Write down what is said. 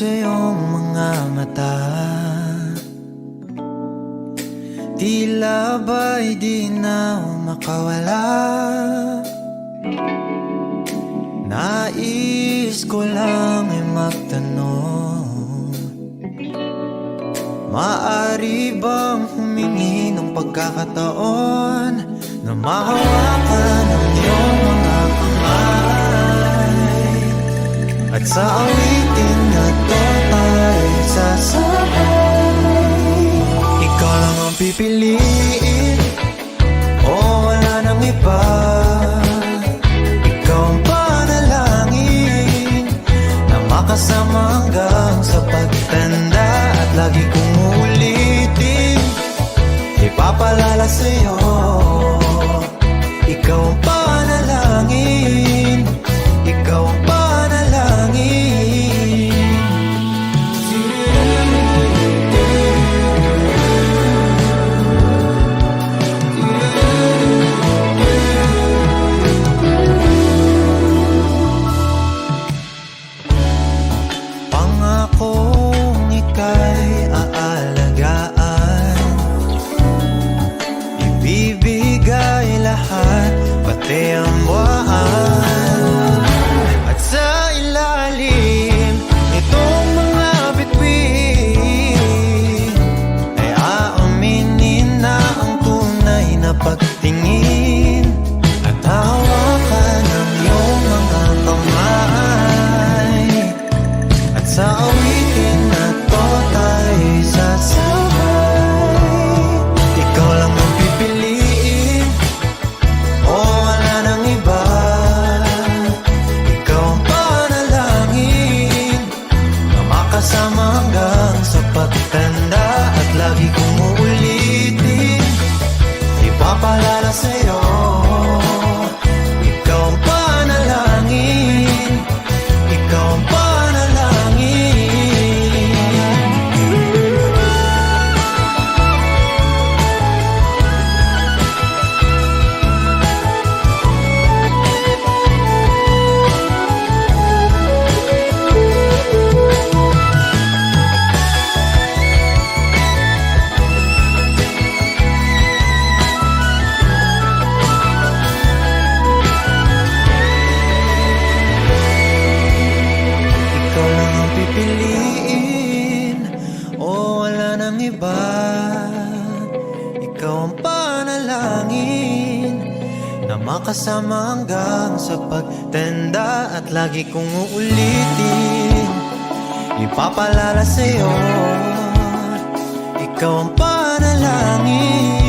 sa iyong mga mata, tila ba'y di na makawala. Nais ko lang ay magtanong, maaari bang humingi ng pagkakataon na mahawakan ang iyong mga kamay, at sa awitin na to ay sasabay. Ikaw lang ang pipiliin, o wala nang iba. Ikaw ang panalangin na makasama hanggang sa pagtanda, at lagi kong uulitin, ipapalala sa'yo. Ikaw ang panalangin, ikaw ang panalangin. Pangakong ika'y aalagaan, ibibigay lahat, pati ang buwan. At sa ilalim nitong mga bituin ay aaminin na ang tunay na pagtingin, at hawakan ang iyong mga kamay, at sa awitin na to tayo sasabay. Ikaw lang ang pipiliin, o wala nang iba. Ikaw ang panalangin na makasama hanggang sa pagtanda, at lagi kong uulitin, ipapalala sa'yo. Ikaw ang panalangin, ikaw ang panalangin. Ikaw lang ang pipiliin, o wala nang iba. Ikaw ang panalangin na makasama hanggang sa pagtanda, at lagi kong uulitin, ipapalala sa'yo. Ikaw ang panalangin.